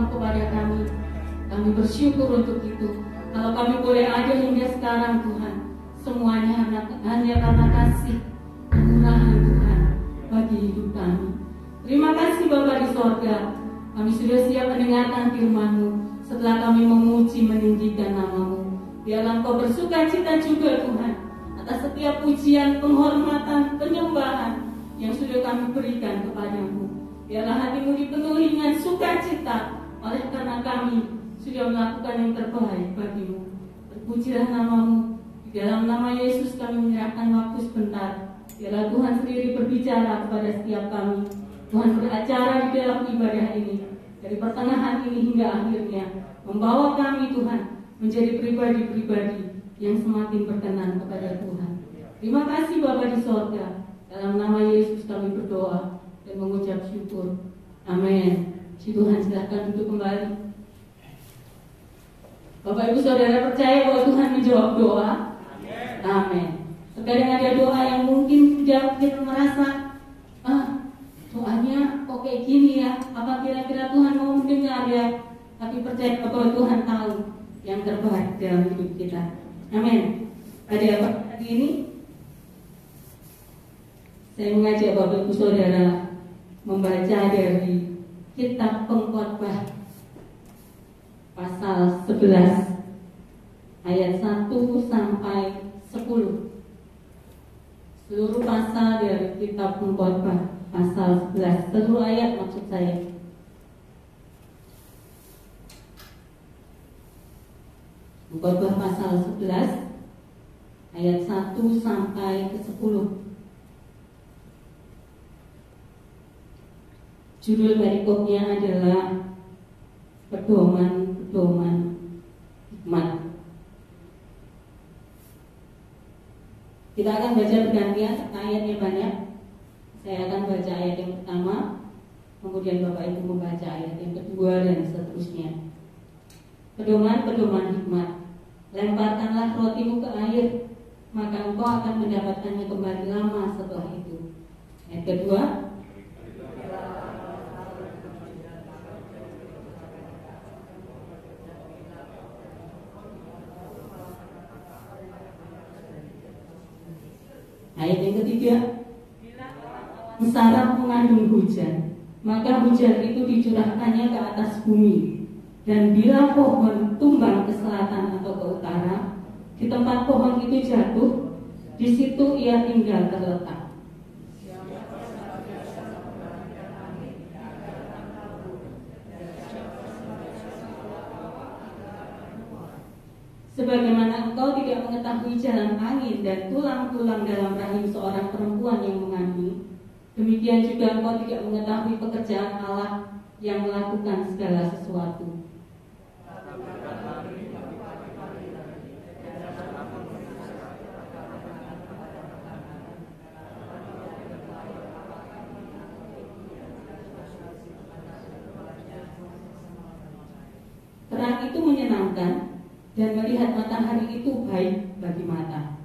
kasih-Mu kepada kami. Kami bersyukur untuk itu. Kalau kami boleh ada hingga sekarang Tuhan, semuanya hanya karena kasih kemurahan Tuhan bagi hidup kami. Terima kasih Bapa di sorga. Kami sudah siap mendengarkan firman-Mu. Setelah kami memuji meninggikan nama-Mu, biarlah Engkau bersuka cita juga Tuhan atas setiap pujian, penghormatan, penyembahan yang sudah kami berikan kepada-Mu. Biarlah hati-Mu dipenuhi dengan sukacita oleh karena kami sudah melakukan yang terbaik bagi-Mu. Terpujilah nama-Mu. Di dalam nama Yesus kami menyerahkan waktu sebentar. Biarlah Tuhan sendiri berbicara kepada setiap kami. Tuhan beracara di dalam ibadah ini, dari pertengahan ini hingga akhirnya, membawa kami Tuhan menjadi pribadi-pribadi yang semakin berkenan kepada Tuhan. Terima kasih Bapa di sorga. Dalam nama Yesus kami berdoa dan mengucap syukur. Amin. Si Tuhan silakan duduk kembali. Bapak Ibu Saudara percaya bahwa Tuhan menjawab doa? Amin. Terkadang ada doa yang mungkin sudah kita merasa, doanya kok kayak gini ya, apa kira-kira Tuhan mau mendengar ya? Tapi percaya bahwa Tuhan tahu yang terbaik dalam hidup kita. Amin. Ada apa hari ini? Saya mengajak Bapak Ibu Saudara membaca dari Kitab Pengkhotbah pasal 11 ayat 1 sampai 10. Seluruh pasal dari Kitab Pengkhotbah pasal 11, seluruh ayat maksud saya. Pengkhotbah pasal 11 ayat 1 sampai ke 10. Judul perikopnya adalah pedoman-pedoman hikmat. Kita akan baca bergantian, ayatnya banyak. Saya akan baca ayat yang pertama, kemudian Bapak Ibu membaca ayat yang kedua dan seterusnya. Pedoman-pedoman hikmat. Lemparkanlah rotimu ke air, maka engkau akan mendapatkannya kembali lama setelah itu. Ayat kedua, ayat yang ketiga, saraf mengandung hujan, maka hujan itu dicurahkannya ke atas bumi. Dan bila pohon tumbang ke selatan atau ke utara, di tempat pohon itu jatuh, di situ ia tinggal terletak. Sebagaimana engkau tidak mengetahui jalan angin dan tulang-tulang dalam rahim seorang perempuan yang mengandung, demikian juga engkau tidak mengetahui pekerjaan Allah yang melakukan segala sesuatu. Terang itu menyenangkan, dan melihat matahari itu baik bagi mata.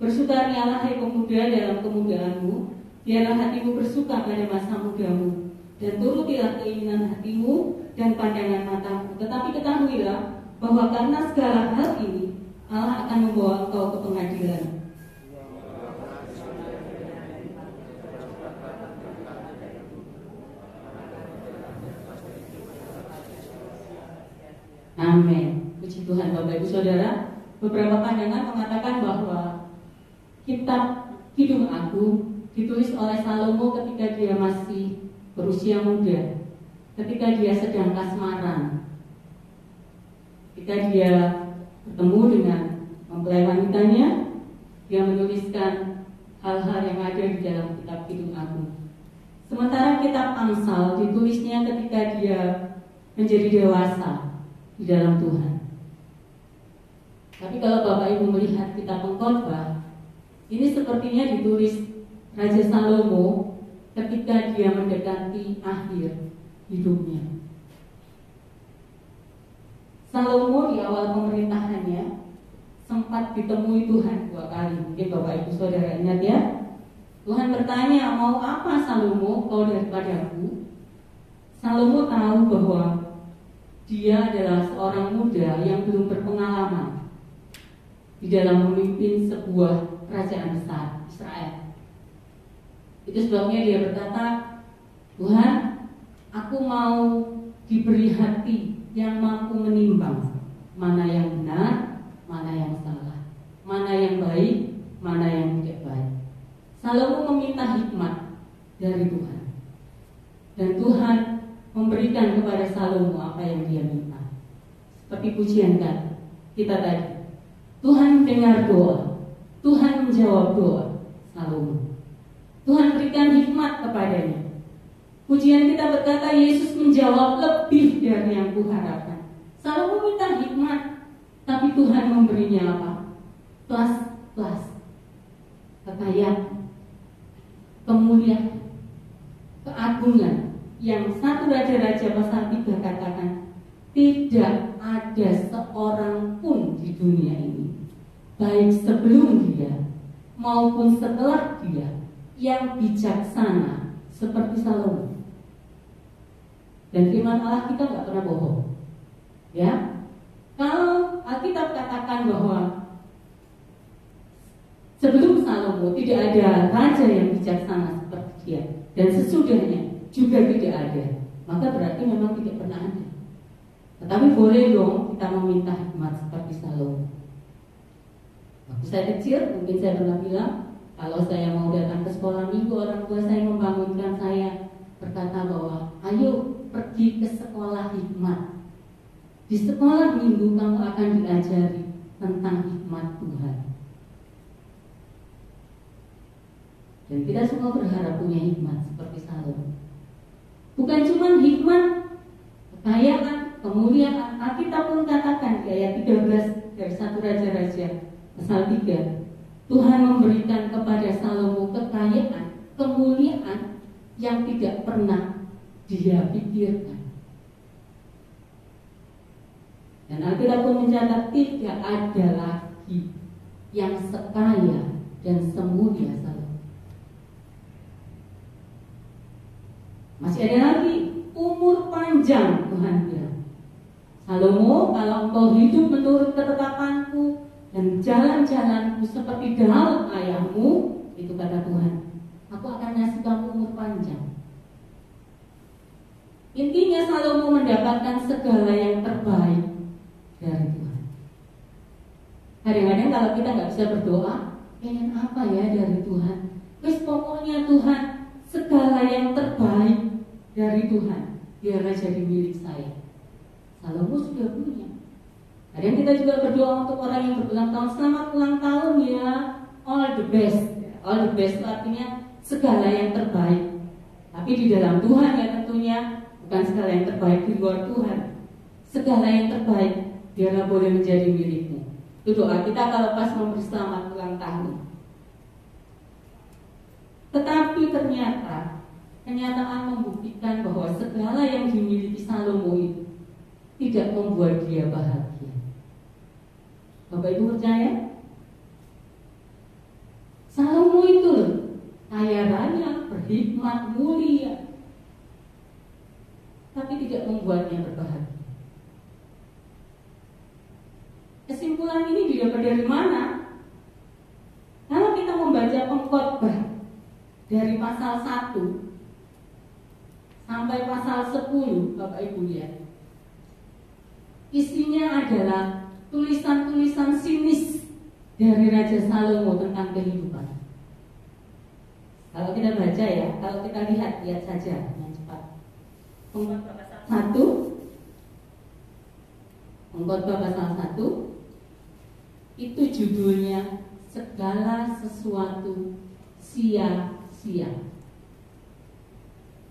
Bersukarialah hai pemuda dalam kemudaanmu, biarlah hatimu bersuka pada masa mudamu, dan turutilah keinginan hatimu dan pandangan matamu. Tetapi ketahuilah bahwa karena segala hal ini Allah akan membawa engkau ke pengadilan. Amin. Puji Tuhan. Bapak Ibu Saudara, beberapa pandangan mengatakan bahwa kitab Kidung Agung ditulis oleh Salomo ketika dia masih berusia muda, ketika dia sedang kasmaran, ketika dia bertemu dengan mempelai wanitanya, dia menuliskan hal-hal yang ada di dalam kitab Kidung Agung. Sementara kitab Amsal ditulisnya ketika dia menjadi dewasa di dalam Tuhan. Tapi kalau Bapak Ibu melihat kitab Pengkhotbah, ini sepertinya ditulis Raja Salomo ketika dia mendekati akhir hidupnya. Salomo di awal pemerintahannya sempat ditemui Tuhan 2 kali. Mungkin Bapak Ibu Saudara ingat ya. Tuhan bertanya, mau apa Salomo kau daripadaku? Salomo tahu bahwa dia adalah seorang muda yang belum berpengalaman di dalam memimpin sebuah kerajaan besar Israel. Itu sebabnya dia berkata, Tuhan, aku mau diberi hati yang mampu menimbang mana yang benar, mana yang salah, mana yang baik, mana yang tidak baik. Salomo meminta hikmat dari Tuhan, dan Tuhan memberikan kepada Salomo apa yang dia minta. Seperti pujian kita tadi, Tuhan mendengar doa, Tuhan menjawab doa Salomo. Tuhan berikan hikmat kepadanya. Pujian kita berkata, Yesus menjawab lebih dari yang kuharapkan. Salomo minta hikmat, tapi Tuhan memberinya apa? Plus kekayaan, kemuliaan, keagungan, yang 1 Raja-Raja pasal 3 katakan, tidak ada seorang pun di dunia ini, baik sebelum dia maupun setelah dia, yang bijaksana seperti Salomo. Dan firman Allah kita nggak pernah bohong, ya. Kalau Alkitab katakan bahwa sebelum Salomo tidak ada raja yang bijaksana seperti dia, dan sesudahnya juga tidak ada, maka berarti memang tidak pernah ada. Tetapi boleh dong kita meminta hikmat seperti Salomo. Waktu saya kecil, mungkin saya pernah bilang, kalau saya mau datang ke sekolah minggu, orang tua saya membangunkan saya, berkata bahwa ayo pergi ke sekolah hikmat. Di sekolah minggu kamu akan diajari tentang hikmat Tuhan. Dan kita semua berharap punya hikmat seperti Salomo. Bukan cuma hikmat, kekayaan, kemuliaan. Alkitab pun katakan di ayat 13 dari 1 Raja-Raja pasal 3, Tuhan memberikan kepada Salomo kekayaan, kemuliaan yang tidak pernah dia pikirkan. Dan Alkitab pun mencatat tidak ada lagi yang sekaya dan semulia Salomo. Masih ada lagi umur panjang, Tuhan bilang. Salomo, kalau engkau hidup menurut ketetapanku dan jalan-jalanku seperti Daud ayahmu, itu kata Tuhan, aku akan ngasih kamu umur panjang. Intinya Salomo mendapatkan segala yang terbaik dari Tuhan. Kadang-kadang kalau kita nggak bisa berdoa, pengen apa ya dari Tuhan? Wes pokoknya Tuhan, segala yang terbaik dari Tuhan biarlah jadi milik saya. Salomo sudah punya. Kadang kita juga berdoa untuk orang yang berulang tahun, selamat ulang tahun ya, all the best. All the best itu artinya segala yang terbaik. Tapi di dalam Tuhan ya tentunya, bukan segala yang terbaik di luar Tuhan. Segala yang terbaik biarlah boleh menjadi milikmu. Itu doa kita kalau pas memberi selamat ulang tahun. Tetapi ternyata kenyataan membuktikan bahwa segala yang dimiliki Salomo itu tidak membuat dia bahagia. Bapak Ibu percaya? Salomo itu kaya raya, berhikmat, mulia, tapi tidak membuatnya berbahagia. Kesimpulan ini didapat dari mana? Kalau kita membaca Pengkhotbah dari pasal 1 sampai pasal 10, Bapak Ibu lihat, isinya adalah tulisan-tulisan sinis dari Raja Salomo tentang kehidupan. Kalau kita baca ya, kalau kita lihat saja dengan cepat. Pengkhotbah pasal 1, Pengkhotbah pasal 1 itu judulnya segala sesuatu sia-sia.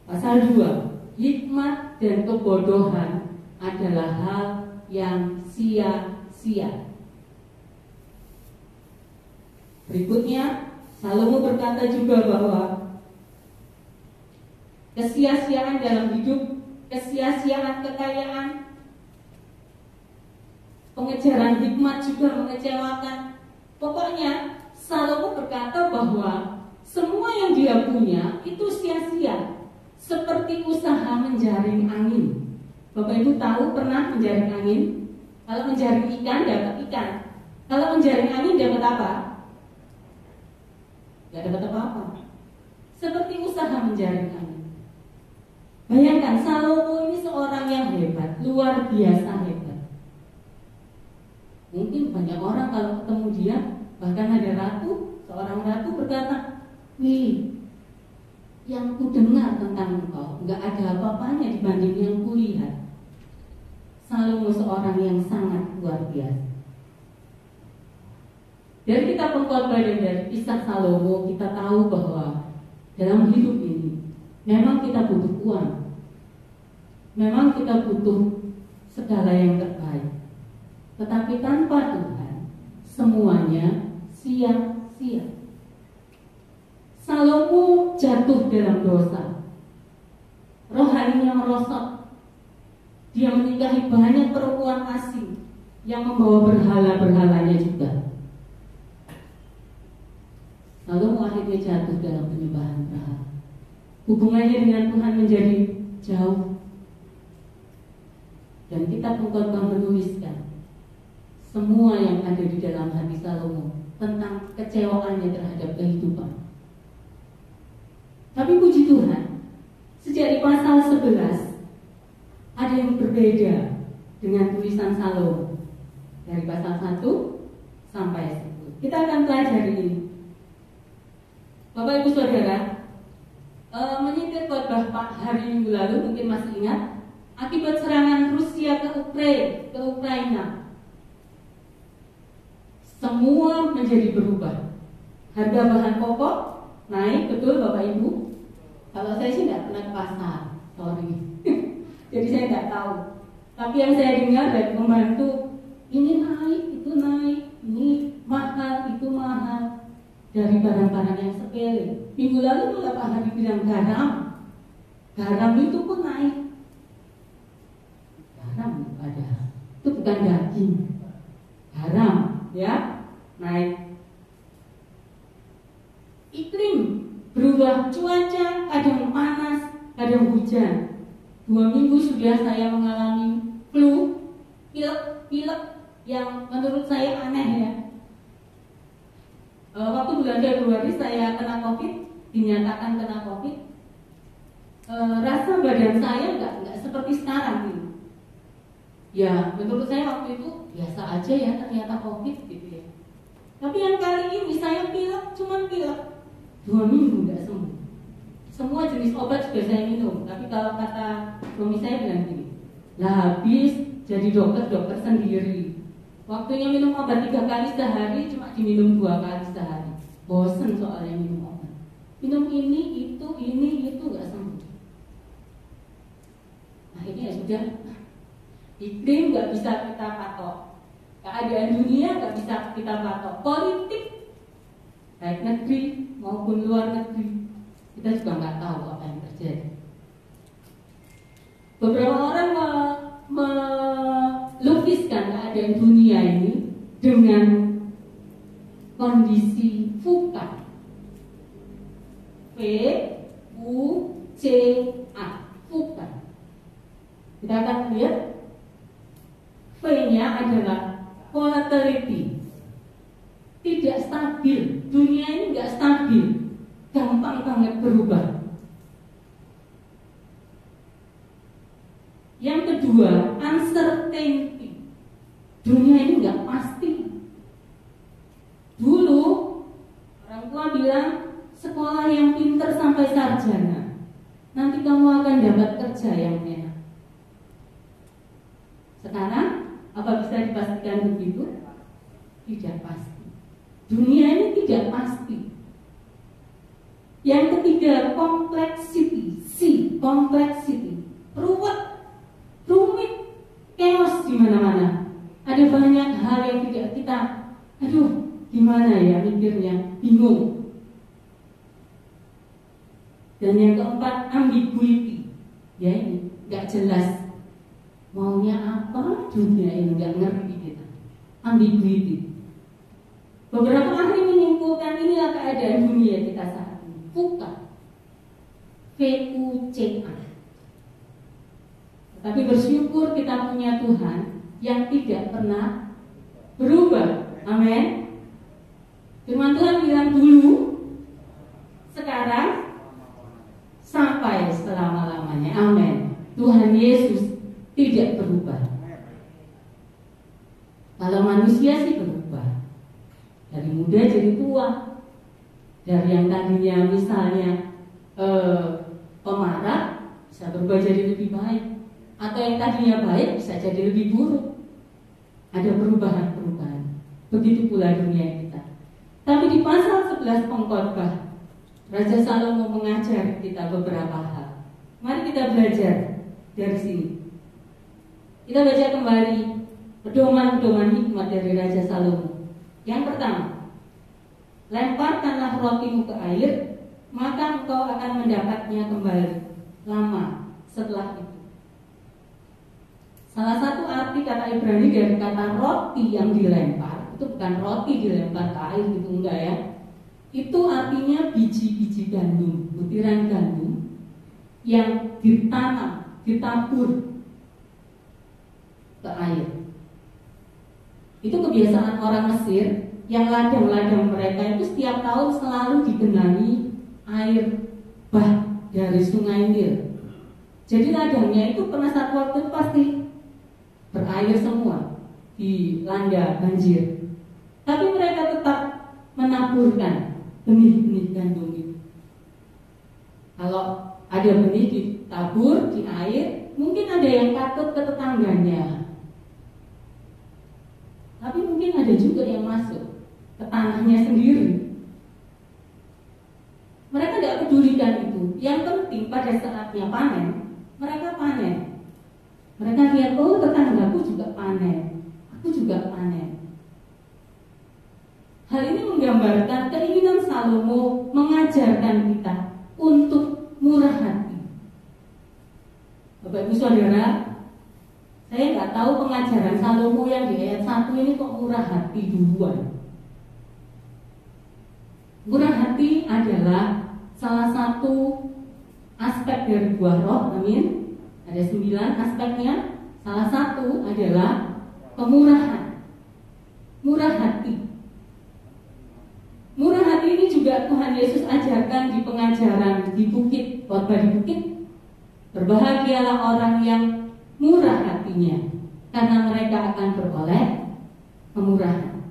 Pasal 2, hikmat dan kebodohan adalah hal yang sia-sia. Berikutnya, Salomo berkata juga bahwa kesia-siaan dalam hidup, kesia-siaan kekayaan, pengejaran hikmat juga mengecewakan. Pokoknya Salomo berkata bahwa semua yang dia punya itu sia-sia, seperti usaha menjaring angin. Bapak Ibu tahu pernah menjaring angin? Kalau menjaring ikan dapat ikan. Kalau menjaring angin dapat apa? Gak dapat apa-apa. Seperti usaha menjaring angin. Bayangkan Salomo ini seorang yang hebat, luar biasa hebat. Mungkin banyak orang kalau ketemu dia, bahkan ada ratu, seorang ratu berkata, "Wih, yang ku dengar tentang engkau nggak ada apa-apanya dibanding yang kulihat." Salomo seorang yang sangat luar biasa. Dari kitab Pengkhotbah dan dari kisah Salomo kita tahu bahwa dalam hidup ini memang kita butuh uang, memang kita butuh segala yang terbaik. Tetapi tanpa Tuhan semuanya sia-sia. Salomo jatuh dalam dosa, rohaninya merosot. Dia menikahi banyak perempuan asing yang membawa berhala-berhalanya juga. Salomo akhirnya jatuh dalam penyembahan berhala. Hubungannya dengan Tuhan menjadi jauh. Dan kitab Pengkhotbah menuliskan semua yang ada di dalam hati Salomo tentang kecewaannya terhadap kehidupan. Tapi puji Tuhan, sejak di pasal 11 ada yang berbeda dengan tulisan Salomo. Dari pasal 1 sampai 10 kita akan pelajari ini. Bapak Ibu Saudara, menyitir khotbah hari Minggu lalu mungkin masih ingat, akibat serangan Rusia ke Ukraina, semua menjadi berubah. Harga bahan pokok naik, betul Bapak Ibu? Kalau saya sih tidak pernah ke pasar, sorry. Jadi saya tidak tahu. Tapi yang saya dengar dari pembantu, ini naik, itu naik, ini mahal, itu mahal. Dari barang-barang yang sepele. Minggu lalu Pak Hari bilang garam itu pun naik. Garam padahal itu bukan daging, garam ya naik. Iklim berubah, cuaca kadang panas, kadang hujan. 2 minggu sudah saya mengalami flu, pilek yang menurut saya aneh ya. Waktu bulan Februari saya kena COVID, dinyatakan kena COVID. Rasa badan saya nggak seperti sekarang gitu. Ya menurut saya waktu itu biasa aja ya, ternyata COVID gitu ya. Tapi yang kali ini saya pilek, cuman pilek 2 minggu nggak sembuh. Semua jenis obat sudah saya minum, tapi kalau kata suami saya bilang gini, lah habis jadi dokter sendiri. Waktunya minum obat 3 kali sehari, cuma diminum 2 kali sehari. Bosen soalnya minum obat. Minum ini, itu nggak sembuh. Akhirnya sudah, iklim nggak bisa kita patok, keadaan dunia nggak bisa kita patok, politik baik negeri maupun luar negeri kita juga nggak tahu apa yang terjadi. Beberapa orang melukiskan keadaan dunia ini dengan kondisi VUCA, VUCA, VUCA. Kita akan lihat V-nya adalah volatility, tidak stabil. Dunia ini nggak stabil, gampang banget berubah. Yang kedua, uncertainty. Dunia ini nggak pasti. Dulu orang tua bilang sekolah yang pinter sampai sarjana, nanti kamu akan dapat kerja yang enak. Sekarang apa bisa dipastikan begitu? Tidak pasti. Dunia ini tidak pasti. Yang ketiga, complexity. Complexity. Rumit, chaos di mana-mana. Ada banyak hal yang tidak kita, gimana ya mikirnya, bingung. Dan yang keempat, ambiguity. Ya ini, nggak jelas. Maunya apa dunia ini, nggak ngerti kita. ambiguity. Beberapa ahli menyimpulkan inilah keadaan dunia kita saat ini. VUCA, VUCA. Tapi bersyukur kita punya Tuhan yang tidak pernah berubah. Amin. Firman Tuhan bilang dulu, sekarang, sampai selama-lamanya. Amin. Tuhan Yesus tidak berubah. Kalau manusia sih berubah, dari muda jadi tua. Dari yang tadinya misalnya pemarah bisa berubah jadi lebih baik, atau yang tadinya baik bisa jadi lebih buruk. Ada perubahan-perubahan. Begitu pula dunia kita. Tapi di pasal 11 Pengkhotbah, Raja Salomo mengajar kita beberapa hal. Mari kita belajar dari sini. Kita baca kembali pedoman-pedoman hikmat dari Raja Salomo. Yang pertama, lemparkanlah rotimu ke air, maka engkau akan mendapatnya kembali lama setelah itu. Salah satu arti kata Ibrani dari kata roti yang dilempar, itu bukan roti dilempar ke air gitu, enggak ya. Itu artinya biji-biji gandum, butiran gandum yang ditanam, ditabur ke air. Itu kebiasaan orang Mesir, yang ladang-ladang mereka itu setiap tahun selalu digenangi air bah dari sungai Nil. Jadi ladangnya itu pernah satu waktu pasti berair semua, dilanda banjir. Tapi mereka tetap menaburkan benih-benih gandum itu. Kalau ada benih ditabur di air, mungkin ada yang takut ke tetangganya. Tapi mungkin ada juga yang masuk ke tanahnya sendiri. Mereka tidak pedulikan itu. Yang penting pada saatnya panen, mereka panen. Mereka lihat, oh tetanggaku juga panen, aku juga panen. Hal ini menggambarkan keinginan Salomo mengajarkan kita untuk murah hati. Bapak Ibu Saudara, saya nggak tahu pengajaran Salomo yang di ayat 1 ini kok murah hati duluan. Murah hati adalah salah satu aspek dari buah roh, amin. Ada 9 aspeknya. Salah satu adalah kemurahan. Murah hati. Murah hati ini juga Tuhan Yesus ajarkan di pengajaran di bukit, khotbah di bukit. Berbahagialah orang yang murah hatinya, karena mereka akan beroleh kemurahan.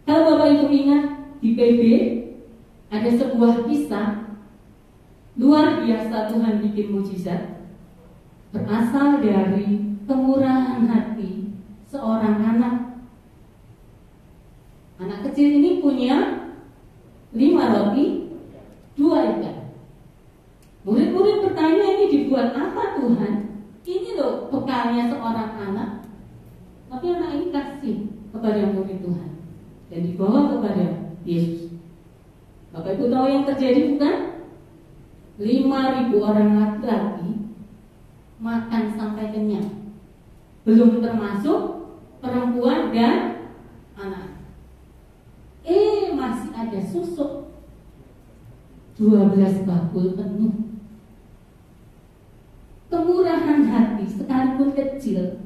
Kalau Bapak Ibu ingat, di PB ada sebuah kisah luar biasa Tuhan bikin mujizat, berasal dari kemurahan hati seorang anak. Anak kecil ini punya 5 roti, 2 ikan. Murid-murid bertanya, ini dibuat apa Tuhan? Ini loh bekalnya seorang anak. Tapi anak ini kasih kepada murid Tuhan dan dibawa kepada Yesus. Bapak Ibu tahu yang terjadi bukan? 5.000 orang laki-laki makan sampai kenyang. Belum termasuk perempuan dan anak. Masih ada susuk 12 bakul penuh. Kemurahan hati sekalipun kecil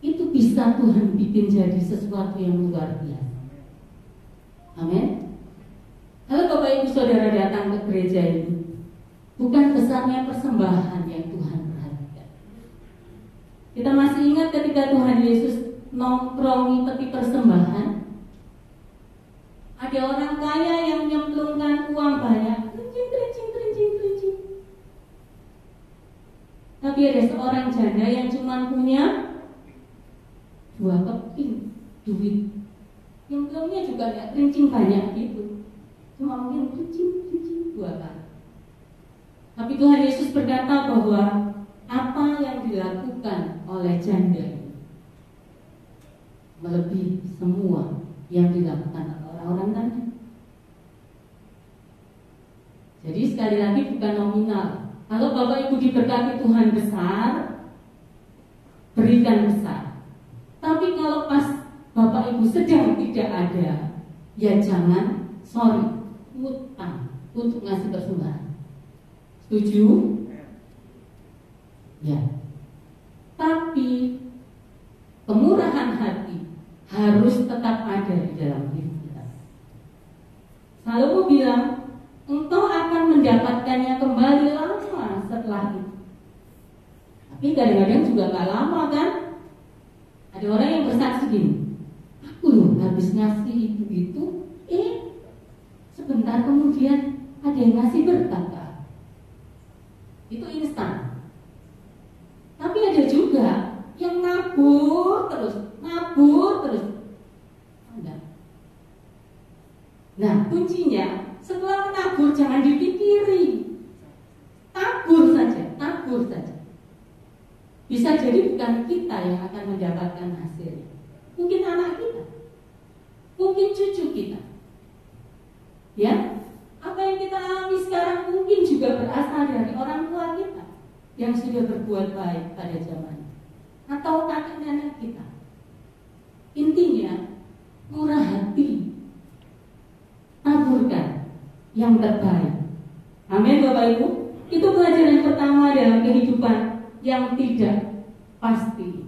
itu bisa Tuhan bikin jadi sesuatu yang luar biasa. Amin. Kalau Bapak Ibu Saudara datang ke gereja ini, bukan besarnya persembahan yang Tuhan perhatikan. Kita masih ingat ketika Tuhan Yesus nongkrongi peti persembahan, ada orang kaya yang nyemplungkan uang banyak, kerincing. Tapi ada seorang janda yang cuma punya 2 keping duit. Nyemplungnya juga gak kerincing banyak gitu, cuma mungkin kerincing 2 kali. Tapi Tuhan Yesus berkata bahwa apa yang dilakukan oleh janda ini melebihi semua yang dilakukan oleh orang-orang tadi. Jadi sekali lagi bukan nominal. Kalau Bapak Ibu diberkati Tuhan besar, berikan besar. Tapi kalau pas Bapak Ibu sedang tidak ada, ya jangan utang untuk ngasih persembahan. Setuju? Ya. Tapi kemurahan hati harus tetap ada di dalam diri kita. Salomo bilang, engkau akan mendapatkannya kembali lama setelah itu. Tapi kadang-kadang juga gak lama kan. Ada orang yang bersaksi gini, aku loh habis ngasih itu, sebentar kemudian ada yang ngasih berkat Kak. Itu instan. Tapi ada juga yang nabur terus. Enggak. Nah, kuncinya setelah menabur jangan dipikiri. Tabur saja. Bisa jadi bukan kita yang akan mendapatkan hasilnya. Mungkin anak kita, mungkin cucu kita. Ya, apa yang kita alami sekarang mungkin juga berasal dari orang tua kita yang sudah berbuat baik pada zamannya, atau kakek nenek kita. Intinya, murah hati, taburkan yang terbaik. Amin Bapak Ibu. Itu pelajaran pertama dalam kehidupan yang tidak pasti.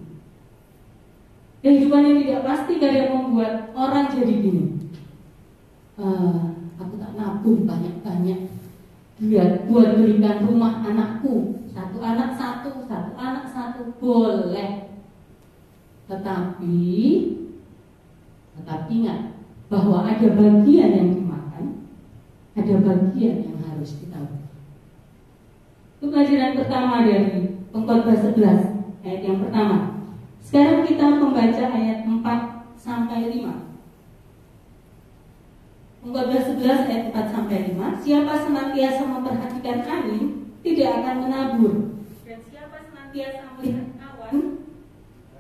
Kehidupan yang tidak pasti kadang membuat orang jadi gini. Aku tak nabung banyak-banyak buat belikan rumah anakku. Satu anak satu, boleh. Tetapi ingat bahwa ada bagian yang dimakan, ada bagian yang harus ditabur. Itu pelajaran pertama dari Pengkhotbah 11 ayat yang pertama. Sekarang kita membaca ayat 4 sampai 5. Pengkhotbah 11 ayat 4 sampai 5. Siapa senantiasa memperhatikan angin tidak akan menabur, dan siapa senantiasa melihat awan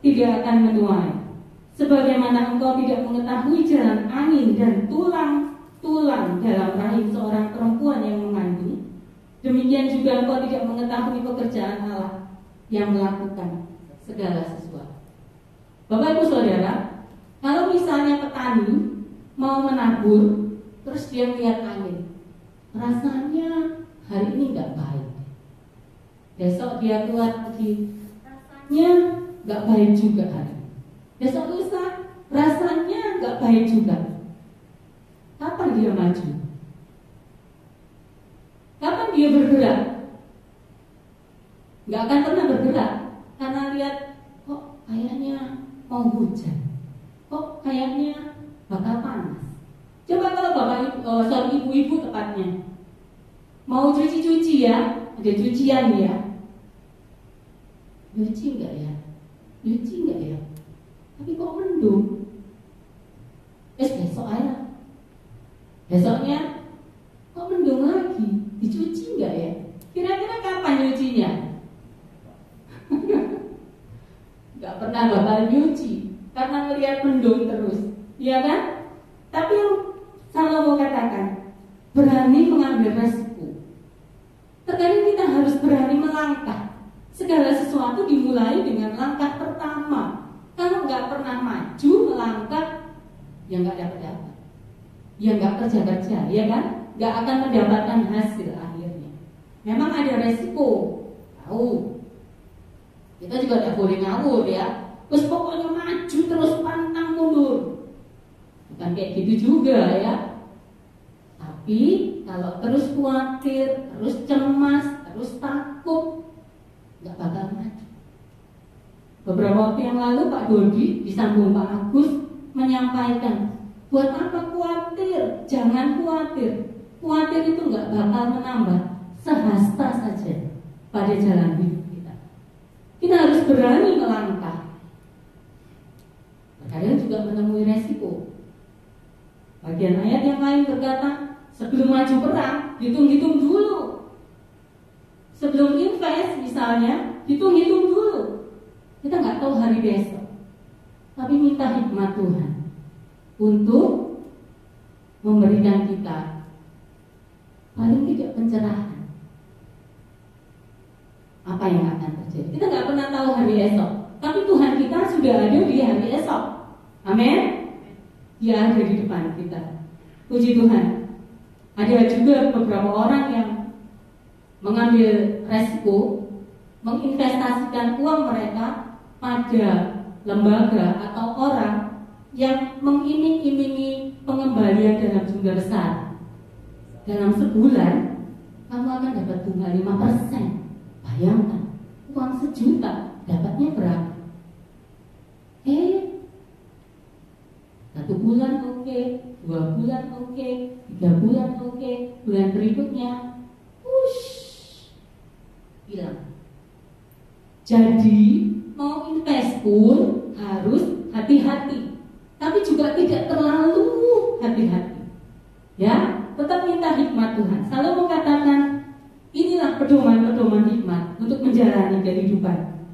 tidak akan menuai. Sebagaimana engkau tidak mengetahui jalan angin dan tulang-tulang dalam rahim seorang perempuan yang mengandung, demikian juga engkau tidak mengetahui pekerjaan Allah yang melakukan segala sesuatu. Bapak Ibu Saudara, kalau misalnya petani mau menabur, terus dia melihat angin, rasanya hari ini nggak baik. Besok dia keluar lagi, rasanya nggak baik juga hari ini. Besok lusa, rasanya nggak baik juga. Kapan dia maju? Kapan dia bergerak? Nggak akan pernah bergerak, karena lihat kok kayaknya mau hujan, kok kayaknya bakal panas. Coba kalau ibu-ibu tepatnya mau cuci ya, ada cucian ya, nyuci nggak ya? Tapi kok mendung? Besok aja. Besoknya kok mendung lagi? Dicuci nggak ya? Kira-kira kapan nyucinya? Nggak pernah bakal nyuci karena melihat mendung terus, ya kan? Tapi yang Salomo katakan, berani mengambil resiko. Terkadang kita harus berani melangkah. Segala sesuatu dimulai dengan langkah pertama. Kalau nggak pernah maju melangkah, ya nggak dapat, ya nggak kerja, ya kan? Nggak akan mendapatkan hasil akhirnya. Memang ada resiko, tahu. Kita juga tidak boleh ngawur ya. Terus pokoknya maju terus pantang mundur. Bukan kayak gitu juga ya. Tapi kalau terus khawatir, terus cemas, terus takut, nggak bakal maju. Beberapa waktu yang lalu Pak Dodi disambung Pak Agus menyampaikan, buat apa khawatir? Jangan khawatir. Khawatir itu nggak bakal menambah sehasta saja pada jalan hidup kita. Kita harus berani melangkah. Kadang juga menemui resiko. Bagian ayat yang lain berkata, sebelum maju perang, hitung-hitung dulu. Sebelum invest misalnya, hitung-hitung dulu. Kita nggak tahu hari besok, tapi minta hikmat Tuhan untuk memberikan kita paling tidak pencerahan apa yang akan terjadi. Kita nggak pernah tahu hari esok, tapi Tuhan kita sudah ada di hari esok. Amin. Dia ada di depan kita. Puji Tuhan. Ada juga beberapa orang yang mengambil resiko menginvestasikan uang mereka pada lembaga atau orang yang mengiming-imingi pengembalian dalam jumlah besar. Dalam sebulan kamu akan dapat bunga 5%. Bayangkan, uang 1 juta dapatnya berapa? 1 bulan oke, 2 bulan oke, 3 bulan oke, bulan berikutnya hilang. Jadi mau invest pun harus hati-hati, tapi juga tidak terlalu hati-hati. Ya, tetap minta hikmat Tuhan. Selalu mengatakan inilah pedoman-pedoman hikmat untuk menjalani kehidupan.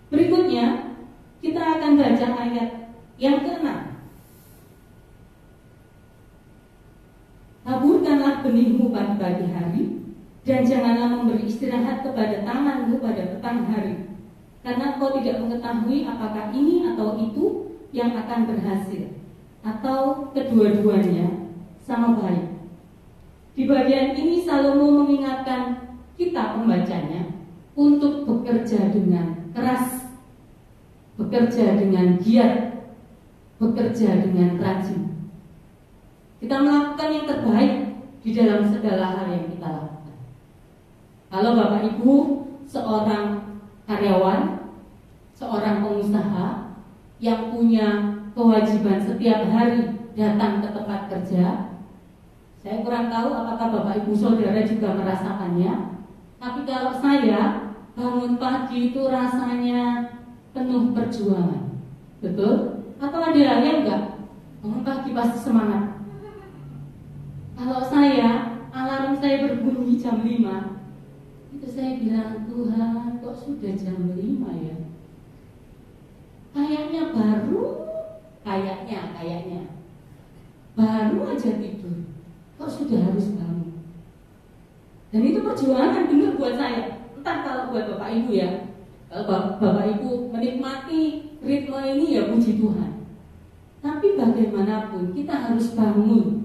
Berikutnya kita akan baca ayat yang ke-6. Taburkanlah benihmu pada pagi hari, dan janganlah memberi istirahat kepada tanganmu pada petang hari, karena engkau tidak mengetahui apakah ini atau itu yang akan berhasil, atau kedua-duanya sama baik. Di bagian ini Salomo mengingatkan kita pembacanya untuk bekerja dengan keras, bekerja dengan giat, bekerja dengan rajin. Kita melakukan yang terbaik di dalam segala hal yang kita lakukan. Kalau Bapak Ibu seorang karyawan, seorang pengusaha yang punya kewajiban setiap hari datang ke tempat kerja, saya kurang tahu apakah Bapak Ibu Saudara juga merasakannya. Tapi kalau saya bangun pagi itu rasanya penuh perjuangan. Betul? Atau ada yang enggak? Bangun pagi pasti semangat. Kalau saya, alarm saya berbunyi jam 5, itu saya bilang, Tuhan kok sudah jam 5 ya? Kayaknya baru aja tidur, kok sudah harus bangun. Dan itu perjuangan benar buat saya. Entah kalau buat Bapak Ibu ya. Kalau Bapak Ibu menikmati ritme ini ya puji Tuhan. Tapi bagaimanapun kita harus bangun.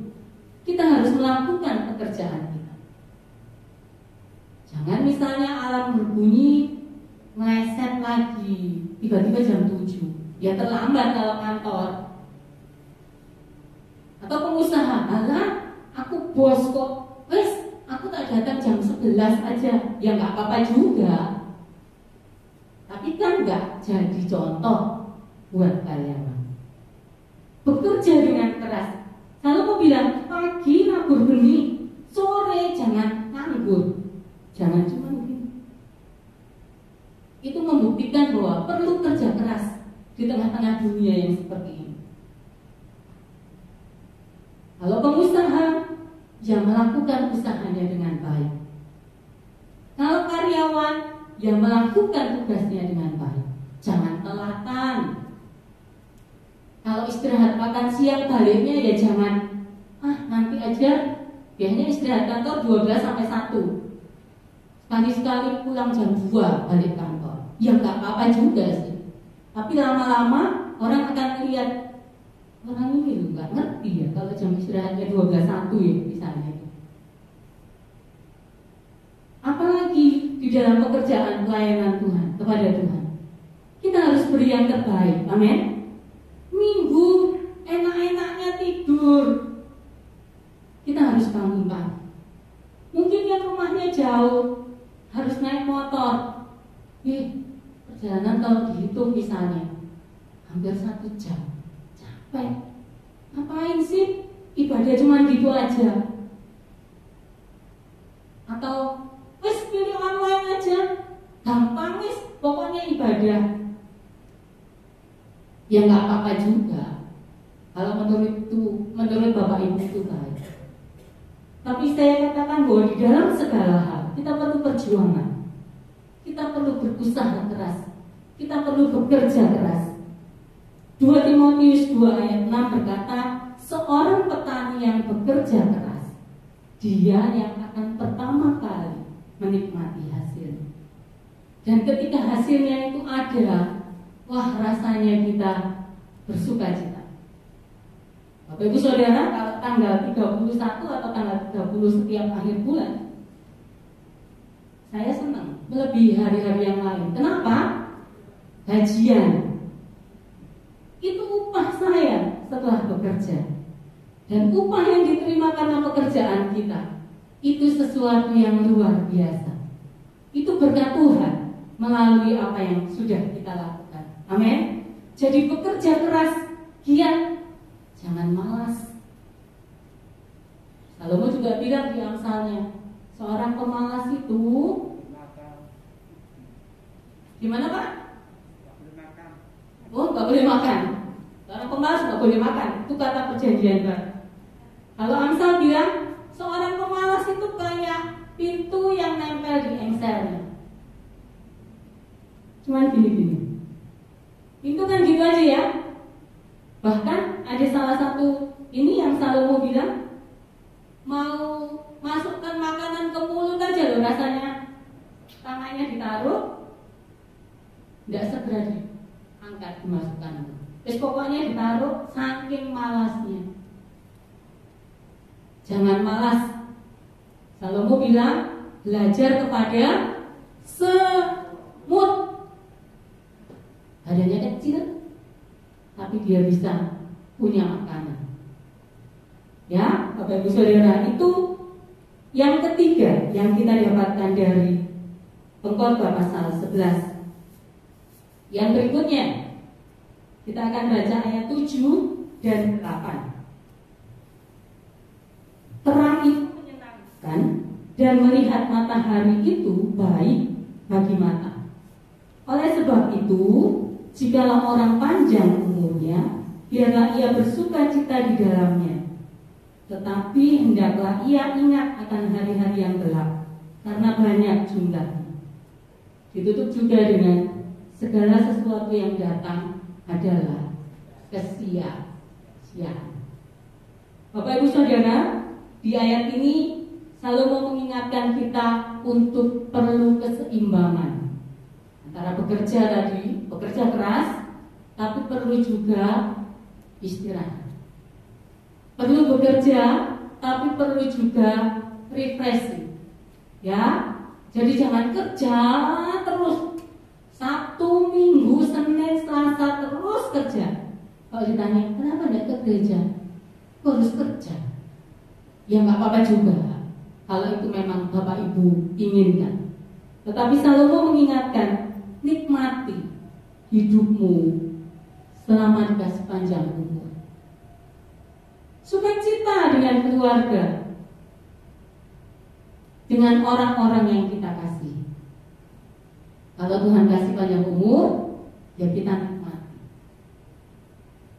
Kita harus melakukan pekerjaan kita. Jangan misalnya alarm berbunyi meleset lagi tiba-tiba jam 7. Ya terlambat kalau kantor. Atau pengusaha, alah aku bos kok, wes aku tak datang jam 11 aja. Ya nggak apa-apa juga. Tapi kan nggak jadi contoh buat karyawan. Bekerja dengan keras. Kalau mau bilang pagi nabur benih, sore jangan nganggur, jangan cuma begini. Itu membuktikan bahwa perlu kerja keras di tengah-tengah dunia yang seperti ini. Kalau pengusaha, yang melakukan usahanya dengan baik. Kalau karyawan, yang melakukan tugasnya dengan baik. Jangan telatan. Kalau istirahat makan siang baliknya ya jangan nanti aja. Biasanya istirahat kantor 12 sampai 1. Sekali-sekali pulang jam 2 balik kantor. Ya nggak apa-apa juga sih. Tapi lama-lama orang akan lihat orang ini loh nggak ngerti ya kalau jam istirahatnya 12-1 ya misalnya. Apalagi di dalam pekerjaan pelayanan Tuhan kepada Tuhan. Kita harus beri yang terbaik. Amin. Minggu enak-enaknya tidur, kita harus bangun pagi. Mungkin yang rumahnya jauh harus naik motor. Perjalanan kalau dihitung misalnya hampir 1 jam, capek. Ngapain sih? Ibadah cuma gitu aja. Atau wis pilih online aja, gampang wis, pokoknya ibadah. Ya nggak apa-apa juga. Kalau menurut Bapak Ibu itu baik. Tapi saya katakan bahwa di dalam segala hal kita perlu perjuangan. Kita perlu berusaha keras. Kita perlu bekerja keras. 2 Timotius 2 ayat 6 berkata, seorang petani yang bekerja keras, dia yang akan pertama kali menikmati hasilnya. Dan ketika hasilnya itu ada, wah rasanya kita bersuka cita. Bapak Ibu Saudara, kalau tanggal 31 atau tanggal 30 setiap akhir bulan, saya senang melebihi hari-hari yang lain. Kenapa? Gajian itu upah saya setelah bekerja. Dan upah yang diterima karena pekerjaan kita itu sesuatu yang luar biasa. Itu berkat Tuhan melalui apa yang sudah kita lakukan. Amin. Jadi bekerja keras, giat, jangan malas. Salomo juga bilang di Amsalnya, seorang pemalas itu gimana Pak? Oh, nggak boleh makan. Seorang pemalas nggak boleh makan. Itu kata perjanjian baru. Kalau Amsal bilang seorang pemalas itu kayak pintu yang nempel di engselnya. Cuman gini-gini. Pintu kan gitu aja ya. Bahkan ada salah satu ini yang Salomo bilang, mau masukkan makanan ke mulut aja loh rasanya, tangannya ditaruh, tidak segera diangkat dimasukkan. Terus pokoknya ditaruh saking malasnya. Jangan malas. Salomo bilang belajar kepada semut. Badannya kecil, tapi dia bisa punya makanan. Ya, Bapak Ibu Saudara, itu yang ketiga yang kita dapatkan dari Pengkhotbah pasal 11. Yang berikutnya kita akan baca ayat 7 dan 8. Terang itu menyenangkan dan melihat matahari itu baik bagi mata. Oleh sebab itu, jikalau orang panjang umurnya, biarlah ia bersukacita di dalamnya. Tetapi hendaklah ia ingat akan hari-hari yang gelap, karena banyak jumlahnya. Ditutup juga dengan segala sesuatu yang datang adalah kesia-siaan. Bapak Ibu Saudara, di ayat ini Salomo mengingatkan kita untuk perlu keseimbangan antara bekerja keras, tapi perlu juga istirahat. Perlu bekerja, tapi perlu juga refreshing. Ya, jadi jangan kerja terus. Sabtu, Minggu, Senin, Selasa terus kerja. Kalau ditanya, kenapa tidak ke gereja? Kok harus kerja? Ya nggak apa-apa juga, kalau itu memang Bapak Ibu inginkan. Tetapi Salomo mengingatkan, nikmati hidupmu selama dikasih panjang umur. Sukacita dengan keluarga, dengan orang-orang yang kita kasih. Kalau Tuhan kasih panjang umur, ya kita nikmati.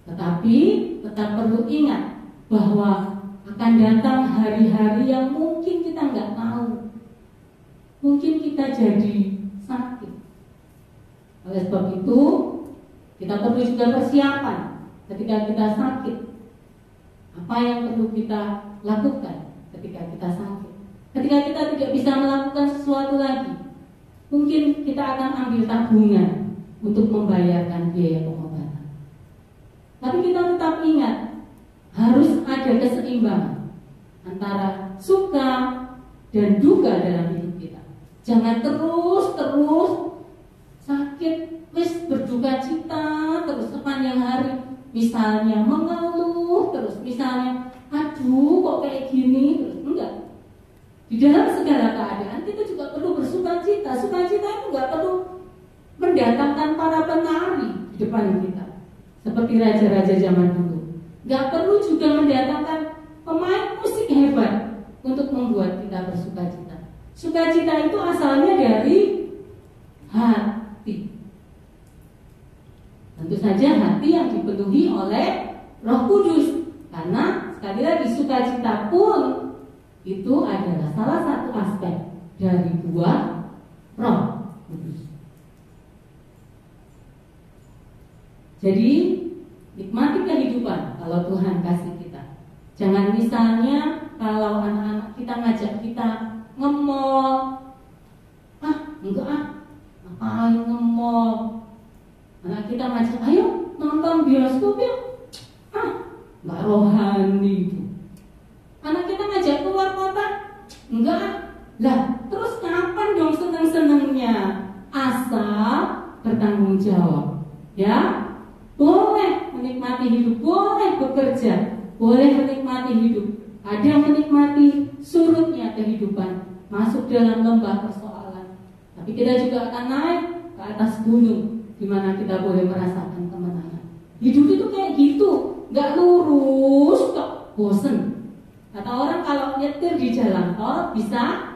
Tetapi tetap perlu ingat bahwa akan datang hari-hari yang mungkin kita nggak tahu. Mungkin kita jadi sakit. Oleh sebab itu, kita perlu juga persiapan ketika kita sakit. Apa yang perlu kita lakukan ketika kita sakit? Ketika kita tidak bisa melakukan sesuatu lagi, mungkin kita akan ambil tabungan untuk membayarkan biaya pengobatan. Tapi kita tetap ingat, harus ada keseimbangan antara suka dan duka dalam hidup kita. Jangan terus sakit, wis berduka cita terus sepanjang hari. Misalnya mengeluh terus, misalnya aduh kok kayak gini terus. Enggak. Di dalam segala keadaan kita juga perlu bersukacita. Sukacita itu enggak perlu mendatangkan para penari di depan kita seperti raja-raja zaman dulu. Enggak perlu juga mendatangkan pemain musik hebat untuk membuat kita bersukacita. Sukacita itu asalnya dari hati. Tentu saja hati yang dipenuhi oleh Roh Kudus. Karena sekali lagi sukacita pun itu adalah salah satu aspek dari buah Roh Kudus. Jadi nikmati kehidupan kalau Tuhan kasih kita. Jangan misalnya kalau anak-anak kita ngajak kita nge-mall, ngapain nge-mall? Anak kita ngajak, ayo nonton bioskop yuk. Nggak rohani. bertanggung jawab. Ya, boleh menikmati hidup, boleh bekerja, boleh menikmati hidup. Ada yang menikmati surutnya kehidupan, masuk dalam lembah persoalan. Tapi kita juga akan naik ke atas gunung, di mana kita boleh merasakan kemenangan. Hidup itu kayak gitu, nggak lurus kok, bosen. Kata orang kalau nyetir di jalan tol bisa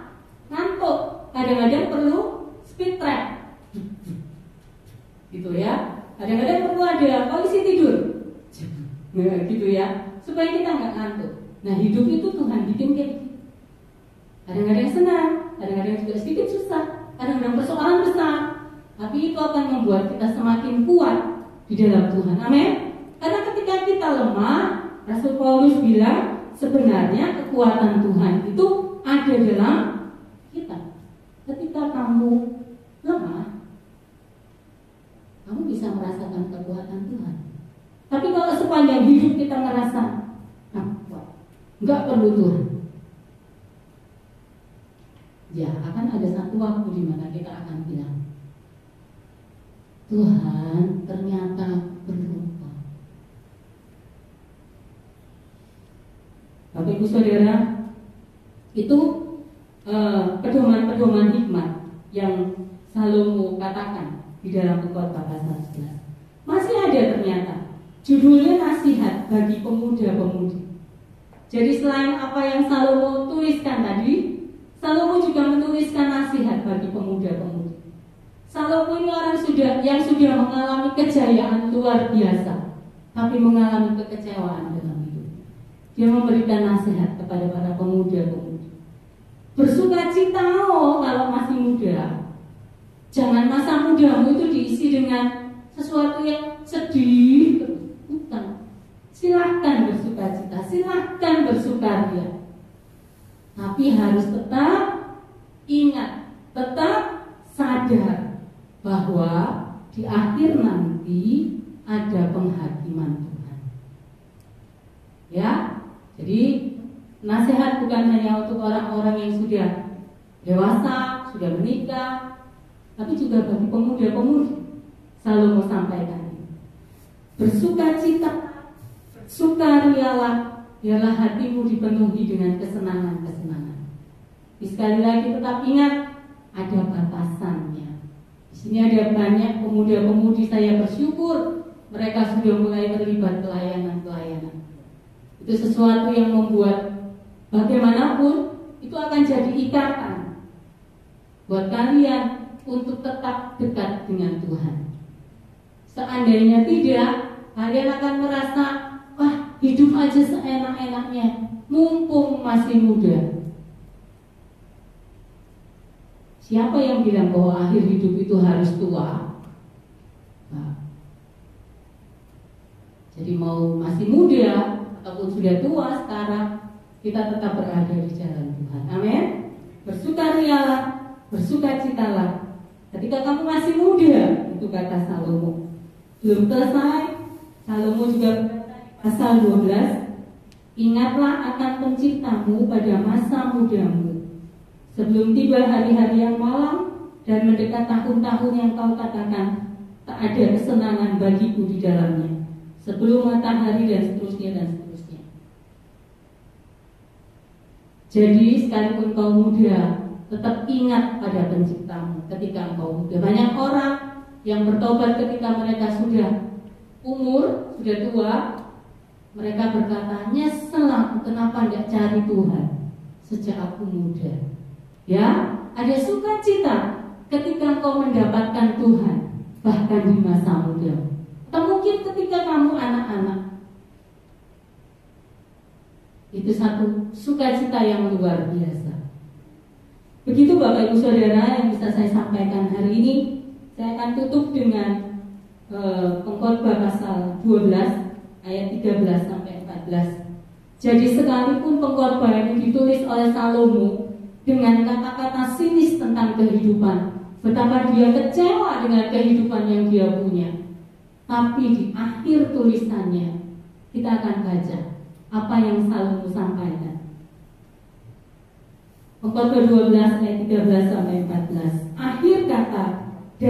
ngantuk, kadang-kadang perlu speed trap, gitu ya. Kadang-kadang perlu ada polisi tidur, gitu ya, supaya kita nggak ngantuk. Nah, hidup itu Tuhan bikin kayak gitu. Kadang-kadang senang, kadang-kadang juga sedikit susah, kadang-kadang persoalan besar, tapi itu akan membuat kita semakin kuat di dalam Tuhan. Amin. Karena ketika kita lemah, Rasul Paulus bilang sebenarnya kekuatan Tuhan itu ada dalam kita. Ketika kamu lemah, kamu bisa merasakan kekuatan Tuhan. Tapi kalau sepanjang hidup kita merasa nggak perlu Tuhan, ya akan ada satu waktu di mana kita akan bilang, Tuhan ternyata berlupa. Bapak Ibu Saudara, itu pedoman-pedoman hikmat yang Salomo katakan di dalam Pengkhotbah pasal 11. Masih ada ternyata judulnya nasihat bagi pemuda-pemudi. Jadi selain apa yang Salomo tuliskan tadi, Salomo juga menuliskan nasihat bagi pemuda-pemudi. Salomo ini orang yang sudah mengalami kejayaan luar biasa, tapi mengalami kekecewaan dalam hidup. Dia memberikan nasihat kepada para pemuda-pemudi. Bersukacita kalau masih muda. Jangan masa mudamu itu diisi dengan sesuatu yang sedih. Bukan. Silahkan bersukacita, silahkan bersukaria. Tapi harus tetap ingat, tetap sadar bahwa di akhir nanti ada penghakiman Tuhan. Ya, jadi nasihat bukan hanya untuk orang-orang yang sudah dewasa, sudah menikah, tapi juga bagi pemuda-pemudi. Salomo sampaikan ini. Bersukacita, sukarialah, biarlah hatimu dipenuhi dengan kesenangan-kesenangan. Sekali lagi tetap ingat, ada batasannya. Di sini ada banyak pemuda-pemudi, saya bersyukur mereka sudah mulai terlibat pelayanan-pelayanan. Itu sesuatu yang membuat bagaimanapun itu akan jadi ikatan buat kalian untuk tetap dekat dengan Tuhan. Seandainya tidak, kalian akan merasa, wah hidup aja seenak-enaknya, mumpung masih muda. Siapa yang bilang bahwa akhir hidup itu harus tua? Nah, jadi mau masih muda ataupun sudah tua sekarang, kita tetap berada di jalan Tuhan. Amin. Bersukarialah, bersukacitalah ketika kamu masih muda, itu kata Salomo. Belum selesai, Salomo juga berkata di pasal 12, ingatlah akan penciptamu pada masa mudamu, sebelum tiba hari-hari yang malam dan mendekat tahun-tahun yang kau katakan tak ada kesenangan bagiku di dalamnya, sebelum matahari dan seterusnya dan seterusnya. Jadi sekalipun kau muda, tetap ingat pada penciptamu ketika engkau muda. Banyak orang yang bertobat ketika mereka sudah umur, sudah tua, mereka berkata, nyesel aku kenapa tidak cari Tuhan sejak aku muda. Ya, ada sukacita ketika engkau mendapatkan Tuhan, bahkan di masa muda. Atau mungkin ketika kamu anak-anak, itu satu sukacita yang luar biasa. Begitu Bapak Ibu Saudara yang bisa saya sampaikan hari ini. Saya akan tutup dengan Pengkhotbah pasal 12 ayat 13 sampai 14. Jadi sekalipun pengkhotbah ini ditulis oleh Salomo dengan kata-kata sinis tentang kehidupan, betapa dia kecewa dengan kehidupan yang dia punya, tapi di akhir tulisannya kita akan baca apa yang Salomo sampaikan. Pengkhotbah 12 ayat 13 sampai 14. Akhir kata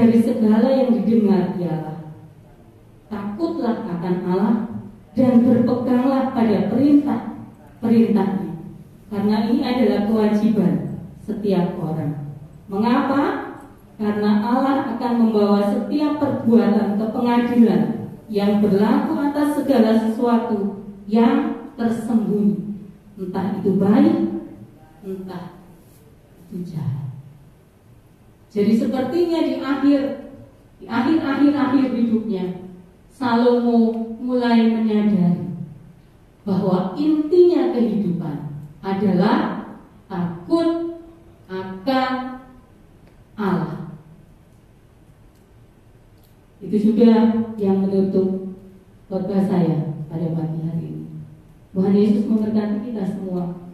dari segala yang didengar ialah takutlah akan Allah dan berpeganglah pada perintah-perintahnya, karena ini adalah kewajiban setiap orang. Mengapa? Karena Allah akan membawa setiap perbuatan ke pengadilan yang berlaku atas segala sesuatu yang tersembunyi, entah itu baik, entah itu jahat. Jadi sepertinya di akhir hidupnya, Salomo mulai menyadari bahwa intinya kehidupan adalah takut akan Allah. Itu juga yang menutup khotbah saya pada pagi hari ini. Tuhan Yesus memberkati kita semua.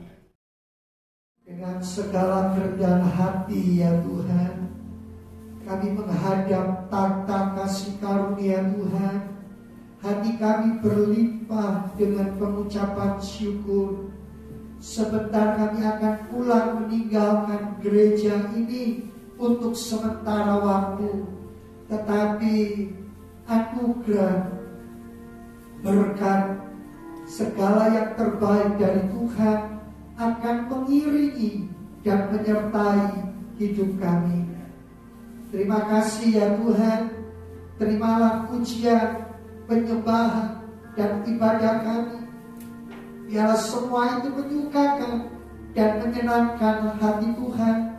Dengan segala kerendahan hati ya Tuhan, kami menghadap tahta kasih karunia Tuhan. Hati kami berlimpah dengan pengucapan syukur. Sebentar kami akan pulang meninggalkan gereja ini untuk sementara waktu. Tetapi anugerah, berkat, segala yang terbaik dari Tuhan akan mengiringi dan menyertai hidup kami. Terima kasih ya Tuhan. Terimalah pujian, penyembahan, dan ibadah kami. Biarlah semua itu menyukakan dan menyenangkan hati Tuhan.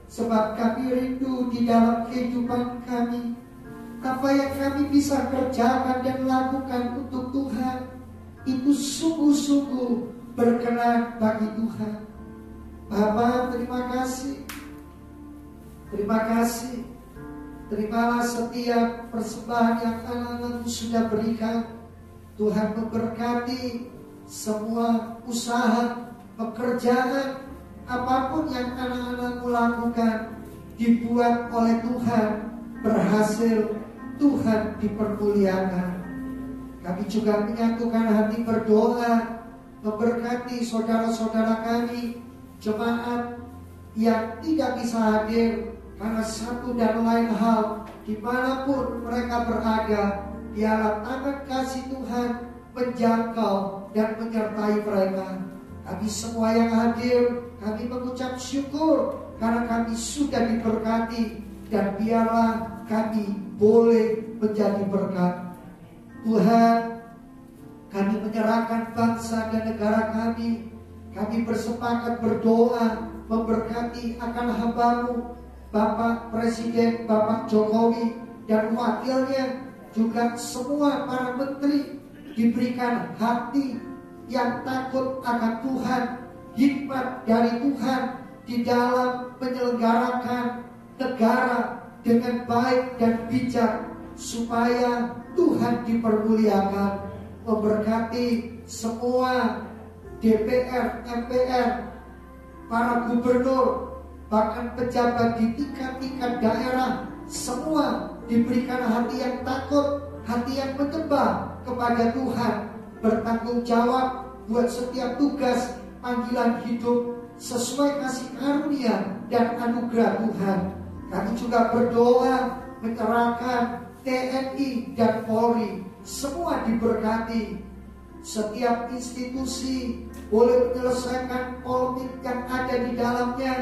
Sebab kami rindu di dalam kehidupan kami, apa yang kami bisa kerjakan dan lakukan untuk Tuhan, itu sungguh-sungguh berkenan bagi Tuhan. Bapa, terima kasih. Terima kasih. Terimalah setiap persembahan yang anak-anakmu sudah berikan. Tuhan memberkati semua usaha, pekerjaan, apapun yang anak-anakmu lakukan, dibuat oleh Tuhan, berhasil, Tuhan dipermuliakan. Kami juga menyatukan hati berdoa, memberkati saudara-saudara kami, jemaat yang tidak bisa hadir karena satu dan lain hal, dimanapun mereka berada. Biarlah tangan kasih Tuhan menjangkau dan menyertai mereka. Kami semua yang hadir, kami mengucap syukur karena kami sudah diberkati, dan biarlah kami boleh menjadi berkat. Tuhan, kami menyerahkan bangsa dan negara kami. Kami bersepakat berdoa memberkati akan hamba-Mu, Bapak Presiden, Bapak Jokowi dan wakilnya, juga semua para menteri diberikan hati yang takut akan Tuhan, hikmat dari Tuhan di dalam menyelenggarakan negara dengan baik dan bijak, supaya Tuhan dipermuliakan. Memberkati semua DPR, MPR, para gubernur, bahkan pejabat di tingkat-tingkat daerah, semua diberikan hati yang takut, hati yang menyembah kepada Tuhan, bertanggung jawab buat setiap tugas panggilan hidup sesuai kasih karunia dan anugerah Tuhan. Kami juga berdoa menyerahkan TNI dan Polri, semua diberkati. Setiap institusi boleh menyelesaikan polemik yang ada di dalamnya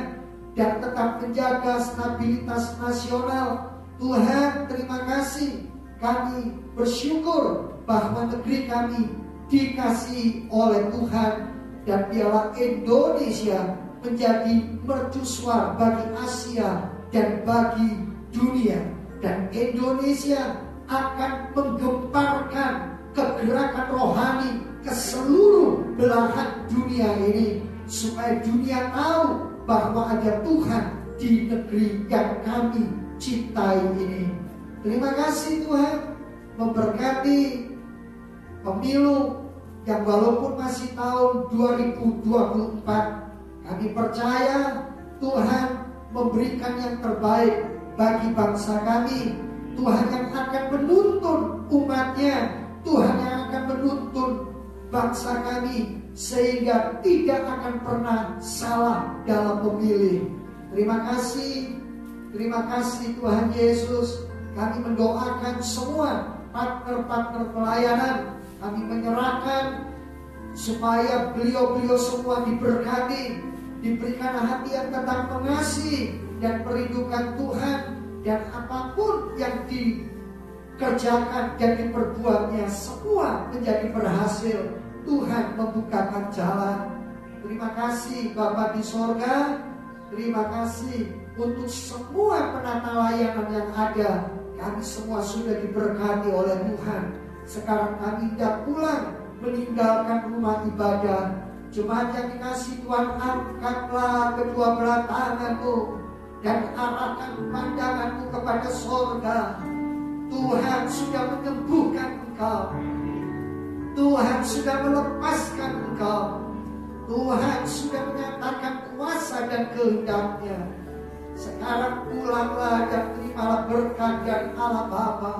dan tetap menjaga stabilitas nasional. Tuhan, terima kasih. Kami bersyukur bahwa negeri kami dikasihi oleh Tuhan, dan biarlah Indonesia menjadi mercusuar bagi Asia dan bagi dunia, dan Indonesia akan menggemparkan kegerakan rohani ke seluruh belahan dunia ini, supaya dunia tahu bahwa ada Tuhan di negeri yang kami cintai ini. Terima kasih Tuhan. Memberkati pemilu yang walaupun masih tahun 2024, kami percaya Tuhan memberikan yang terbaik bagi bangsa kami. Tuhan yang akan menuntun umatnya, Tuhan yang akan menuntun bangsa kami, sehingga tidak akan pernah salah dalam memilih. Terima kasih. Terima kasih Tuhan Yesus. Kami mendoakan semua partner-partner pelayanan. Kami menyerahkan supaya beliau-beliau semua diberkati, diberikan hati yang tetap mengasihi dan merindukan Tuhan, dan apapun yang dikerjakan dan diperbuatnya semua menjadi berhasil. Tuhan membukakan jalan. Terima kasih Bapa di sorga. Terima kasih untuk semua penata layanan yang ada. Kami semua sudah diberkati oleh Tuhan. Sekarang kami hendak pulang meninggalkan rumah ibadah. Jemaat yang dikasihi Tuhan, angkatlah kedua belah tanganmu dan arahkan pandanganmu kepada sorga. Tuhan sudah menyembuhkan engkau. Tuhan sudah melepaskan engkau. Tuhan sudah menyatakan kuasa dan kehendak-Nya. Sekarang pulanglah dan terimalah berkat dari Allah Bapa.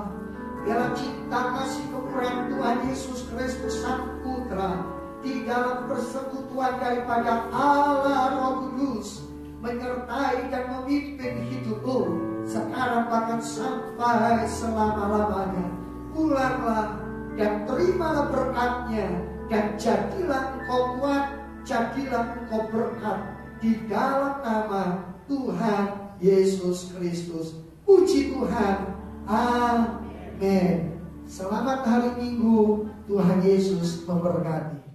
Biarlah cinta kasih kemurahan Tuhan Yesus Kristus Sang Putra di dalam persekutuan daripada Allah Roh Kudus menyertai dan memimpin hidupmu sekarang bahkan sampai selama-lamanya. Pulanglah dan terimalah berkat-Nya, dan jadilah engkau kuat, jadilah engkau berkat di dalam nama Tuhan Yesus Kristus. Puji Tuhan. Amin. Selamat hari Minggu. Tuhan Yesus memberkati.